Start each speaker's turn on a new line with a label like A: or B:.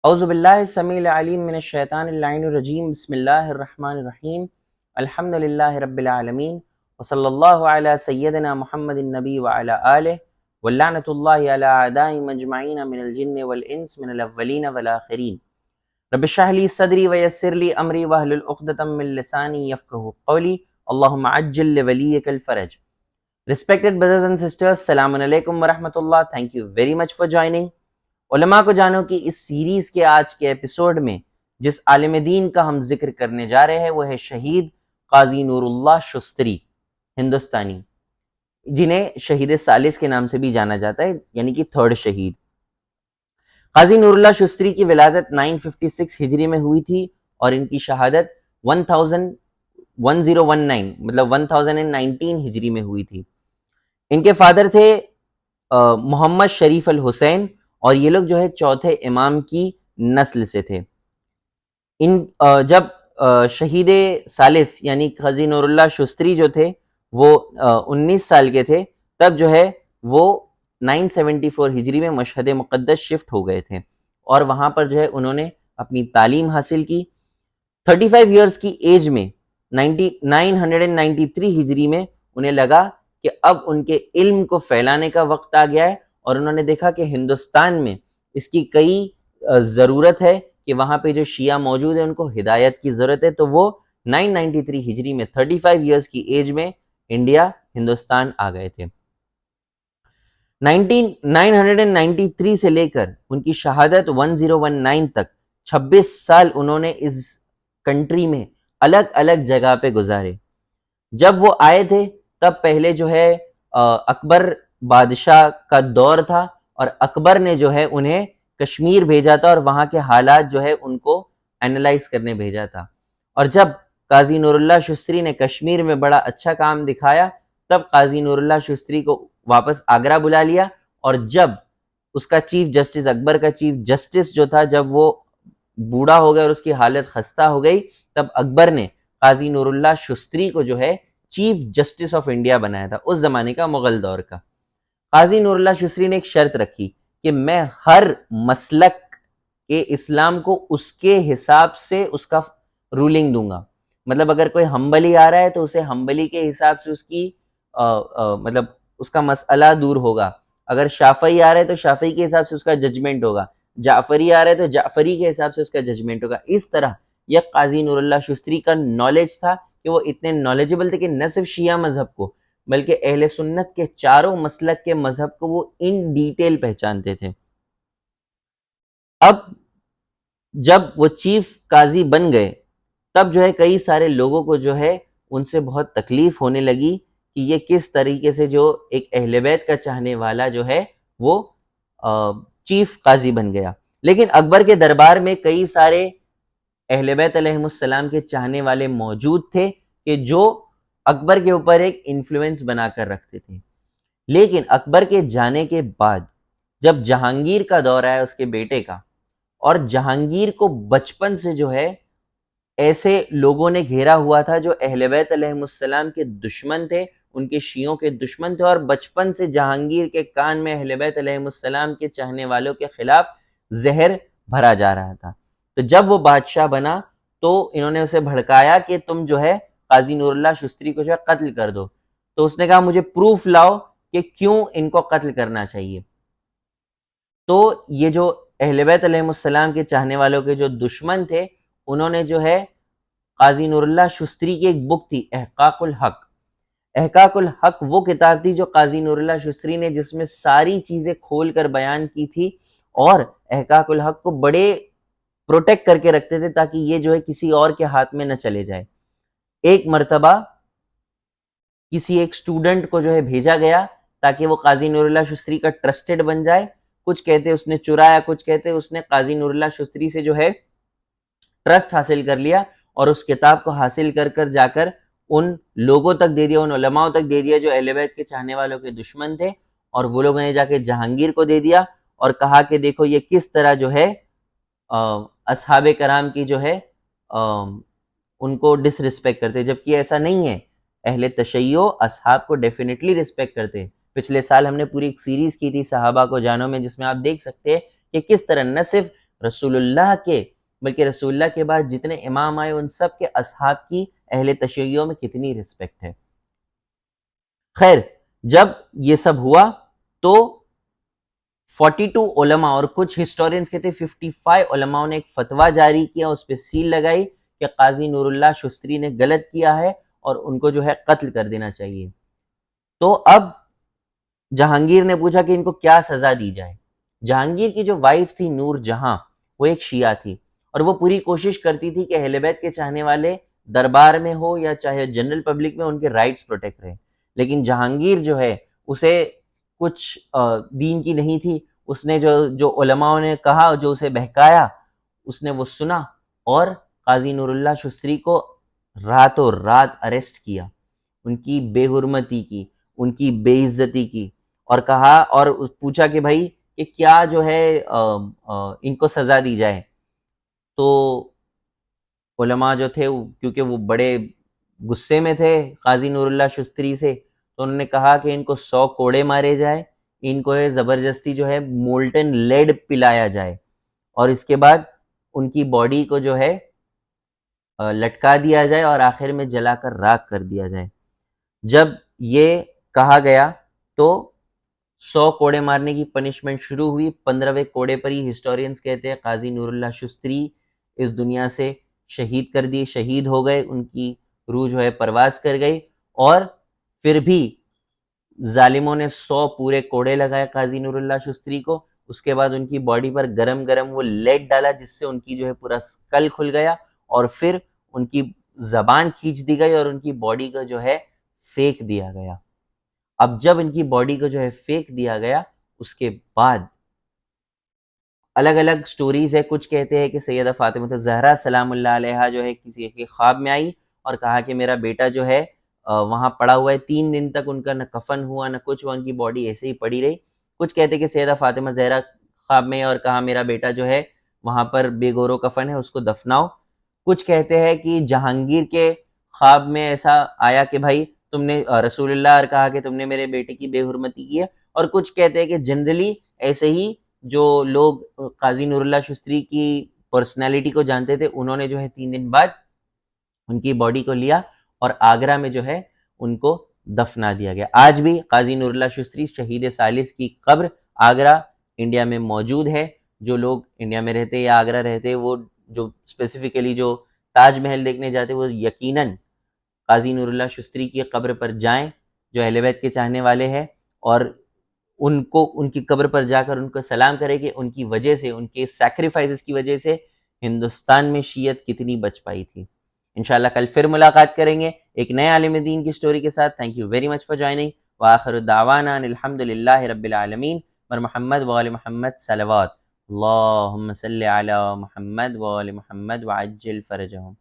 A: اعوذ باللہ السمیع العلیم من الشیطان اللعین الرجیم بسم اللہ الرحمن الرحیم الحمد للہ رب العالمین وصلی اللہ علی سیدنا محمد النبی وعلی آلہ واللعنۃ اللہ علی اعدائهم اجمعین من الجن والانس من الاولین والآخرین رب اشرح لی صدری ویسر لی امری واحلل عقدۃ من لسانی یفقہوا قولی اللہم عجل لولیک الفرج. Respected brothers and sisters, السلام علیکم ورحمۃ اللہ. Thank you very much for joining. علماء کو جانو کی اس سیریز کے آج کے ایپیسوڈ میں جس عالم دین کا ہم ذکر کرنے جا رہے ہیں وہ ہے شہید قاضی نور اللہ شستری ہندوستانی، جنہیں شہید ثالث کے نام سے بھی جانا جاتا ہے، یعنی کہ تھرڈ شہید. قاضی نور اللہ شستری کی ولادت 956 ہجری میں ہوئی تھی اور ان کی شہادت 1019 مطلب 1019 ہجری میں ہوئی تھی. ان کے فادر تھے محمد شریف الحسین، اور یہ لوگ جو ہے چوتھے امام کی نسل سے تھے. جب شہید ثالث یعنی قاضی نور اللہ شستری جو تھے وہ 19 سال کے تھے، تب جو ہے وہ 974 ہجری میں مشہد مقدس شفٹ ہو گئے تھے اور وہاں پر جو ہے انہوں نے اپنی تعلیم حاصل کی. 35 ایئرس کی ایج میں 993 ہجری میں انہیں لگا کہ اب ان کے علم کو پھیلانے کا وقت آ گیا ہے، اور انہوں نے دیکھا کہ ہندوستان میں اس کی کئی ضرورت ہے کہ وہاں پہ جو شیعہ موجود ہیں ان کو ہدایت کی ضرورت ہے. تو وہ 993 ہجری میں 35 ایئرس کی ایج میں انڈیا ہندوستان آ گئے تھے. 993 سے لے کر ان کی شہادت 1019 تک 26 سال انہوں نے اس کنٹری میں الگ الگ جگہ پہ گزارے. جب وہ آئے تھے تب پہلے جو ہے اکبر بادشاہ کا دور تھا، اور اکبر نے جو ہے انہیں کشمیر بھیجا تھا اور وہاں کے حالات جو ہے ان کو اینالائز کرنے بھیجا تھا. اور جب قاضی نور اللہ شستری نے کشمیر میں بڑا اچھا کام دکھایا تب قاضی نور اللہ شستری کو واپس آگرہ بلا لیا، اور جب اس کا چیف جسٹس اکبر کا چیف جسٹس جو تھا جب وہ بوڑھا ہو گیا اور اس کی حالت خستہ ہو گئی تب اکبر نے قاضی نور اللہ شستری کو جو ہے چیف جسٹس آف انڈیا بنایا تھا، اس زمانے کا مغل دور کا. قاضی نور اللہ شستری نے ایک شرط رکھی کہ میں ہر مسلک کے اسلام کو اس کے حساب سے اس کا رولنگ دوں گا. مطلب اگر کوئی حنبلی آ رہا ہے تو اسے حنبلی کے حساب سے اس کی مطلب اس کا مسئلہ دور ہوگا. اگر شافعی آ رہا ہے تو شافعی کے حساب سے اس کا ججمنٹ ہوگا. جعفری آ رہا ہے تو جعفری کے حساب سے اس کا ججمنٹ ہوگا. اس طرح یہ قاضی نور اللہ شستری کا نالج تھا کہ وہ اتنے نالجبل تھے کہ نہ صرف شیعہ مذہب کو بلکہ اہل سنت کے چاروں مسلک کے مذہب کو وہ ان ڈیٹیل پہچانتے تھے. اب جب وہ چیف قاضی بن گئے تب جو ہے کئی سارے لوگوں کو جو ہے ان سے بہت تکلیف ہونے لگی کہ یہ کس طریقے سے جو ایک اہل بیت کا چاہنے والا جو ہے وہ چیف قاضی بن گیا. لیکن اکبر کے دربار میں کئی سارے اہل بیت علیہم السلام کے چاہنے والے موجود تھے کہ جو اکبر کے اوپر ایک انفلوئنس بنا کر رکھتے تھے. لیکن اکبر کے جانے کے بعد جب جہانگیر کا دور آیا اس کے بیٹے کا، اور جہانگیر کو بچپن سے جو ہے ایسے لوگوں نے گھیرا ہوا تھا جو اہل بیت علیہم السلام کے دشمن تھے، ان کے شیعوں کے دشمن تھے، اور بچپن سے جہانگیر کے کان میں اہل بیت علیہم السلام کے چاہنے والوں کے خلاف زہر بھرا جا رہا تھا. تو جب وہ بادشاہ بنا تو انہوں نے اسے بھڑکایا کہ تم جو ہے قاضی نور اللہ شستری کو جو ہے قتل کر دو. تو اس نے کہا مجھے پروف لاؤ کہ کیوں ان کو قتل کرنا چاہیے. تو یہ جو اہل بیت علیہم السلام کے چاہنے والوں کے جو دشمن تھے انہوں نے جو ہے قاضی نور اللہ شستری کی ایک بک تھی احقاق الحق. احقاق الحق وہ کتاب تھی جو قاضی نور اللہ شستری نے جس میں ساری چیزیں کھول کر بیان کی تھی، اور احقاق الحق کو بڑے پروٹیکٹ کر کے رکھتے تھے تاکہ یہ جو ہے کسی اور کے ہاتھ میں نہ چلے جائے. ایک مرتبہ کسی ایک سٹوڈنٹ کو جو ہے بھیجا گیا تاکہ وہ قاضی نور اللہ شستری کا ٹرسٹڈ بن جائے. کچھ کہتے اس نے چرایا، کچھ کہتے اس نے قاضی نور اللہ شستری سے جو ہے ٹرسٹ حاصل کر لیا اور اس کتاب کو حاصل کر کر جا کر ان لوگوں تک دے دیا، ان علماء تک دے دیا جو اہل بیت کے چاہنے والوں کے دشمن تھے. اور وہ لوگوں نے جا کے جہانگیر کو دے دیا اور کہا کہ دیکھو یہ کس طرح جو ہے اصحاب کرام کی جو ہے ان کو ڈس ریسپیکٹ کرتے، جبکہ ایسا نہیں ہے. اہل تشیع اصحاب کو ڈیفینیٹلی ریسپیکٹ کرتے. پچھلے سال ہم نے پوری ایک سیریز کی تھی صحابہ کو جانو میں، جس میں آپ دیکھ سکتے ہیں کہ کس طرح نہ صرف رسول اللہ کے بلکہ رسول اللہ کے بعد جتنے امام آئے ان سب کے اصحاب کی اہل تشیعوں میں کتنی رسپیکٹ ہے۔ خیر، جب یہ سب ہوا تو 42 علماء اور کچھ ہسٹورینز کہتے ہیں 55 علماء نے ایک فتویٰ جاری کیا، اس پہ سیل لگائی کہ قاضی نور اللہ شستری نے غلط کیا ہے اور ان کو جو ہے قتل کر دینا چاہیے۔ تو اب جہانگیر نے پوچھا کہ ان کو کیا سزا دی جائے۔ جہانگیر کی جو وائف تھی نور جہاں، وہ ایک شیعہ تھی اور وہ پوری کوشش کرتی تھی کہ اہل بیت کے چاہنے والے دربار میں ہو یا چاہے جنرل پبلک میں ان کے رائٹس پروٹیکٹ رہیں، لیکن جہانگیر جو ہے اسے کچھ دین کی نہیں تھی۔ اس نے جو علماء نے کہا، جو اسے بہکایا، اس نے وہ سنا اور قاضی نور اللہ شستری کو راتوں رات اریسٹ کیا، ان کی بے حرمتی کی، ان کی بے عزتی کی، اور کہا اور پوچھا کہ بھائی کہ کیا جو ہے ان کو سزا دی جائے۔ تو علماء جو تھے کیونکہ وہ بڑے غصے میں تھے قاضی نور اللہ شستری سے، تو انہوں نے کہا کہ ان کو 100 کوڑے مارے جائے، ان کو زبردستی جو ہے مولٹن لیڈ پلایا جائے اور اس کے بعد ان کی باڈی کو جو ہے لٹکا دیا جائے اور آخر میں جلا کر راکھ کر دیا جائے۔ جب یہ کہا گیا تو 100 کوڑے مارنے کی پنشمنٹ شروع ہوئی۔ 15ویں کوڑے پر ہی ہسٹورینز کہتے ہیں قاضی نور اللہ شستری اس دنیا سے شہید کر دیے، شہید ہو گئے، ان کی روح جو ہے پرواز کر گئی، اور پھر بھی ظالموں نے 100 پورے کوڑے لگائے قاضی نور اللہ شستری کو۔ اس کے بعد ان کی باڈی پر گرم گرم وہ لیڈ ڈالا جس سے ان کی جو ہے پورا اسکل کھل گیا، اور پھر ان کی زبان کھینچ دی گئی اور ان کی باڈی کو جو ہے پھینک دیا گیا۔ اب جب ان کی باڈی کو جو ہے پھینک دیا گیا، اس کے بعد الگ الگ سٹوریز ہے۔ کچھ کہتے ہیں کہ سیدہ فاطمہ الزہرا سلام اللہ علیہا جو ہے کسی کے خواب میں آئی اور کہا کہ میرا بیٹا جو ہے وہاں پڑا ہوا ہے، 3 دن تک ان کا نہ کفن ہوا نہ کچھ ہوا، ان کی باڈی ایسے ہی پڑی رہی۔ کچھ کہتے ہیں کہ سیدہ فاطمہ زہرا خواب میں اور کہا میرا بیٹا جو ہے وہاں پر بے گور و کفن ہے، اس کو دفناؤ۔ کچھ کہتے ہیں کہ جہانگیر کے خواب میں ایسا آیا کہ بھائی تم نے رسول اللہ اور کہا کہ تم نے میرے بیٹے کی بے حرمتی کی ہے، اور کچھ کہتے ہیں کہ جنرلی ایسے ہی جو لوگ قاضی نور اللہ شستری کی پرسنالٹی کو جانتے تھے انہوں نے جو ہے 3 دن بعد ان کی باڈی کو لیا اور آگرہ میں جو ہے ان کو دفنا دیا گیا۔ آج بھی قاضی نور اللہ شستری شہید ثالث کی قبر آگرہ انڈیا میں موجود ہے۔ جو لوگ انڈیا میں رہتے یا آگرہ رہتے، وہ جو اسپیسیفکلی جو تاج محل دیکھنے جاتے، وہ یقیناً قاضی نور اللہ شستری کی قبر پر جائیں جو اہل بیت کے چاہنے والے ہیں، اور ان کو ان کی قبر پر جا کر ان کو سلام کرے کہ ان کی وجہ سے، ان کے سیکریفائسز کی وجہ سے ہندوستان میں شیعت کتنی بچ پائی تھی۔ انشاءاللہ کل پھر ملاقات کریں گے ایک نئے عالم دین کی سٹوری کے ساتھ۔ Thank you very much for joining, وآخر دعوانا الحمد للہ رب العالمین، بر محمد وآل محمد صلوات، اللہم صلی علی محمد وآل محمد وعجل فرجہم۔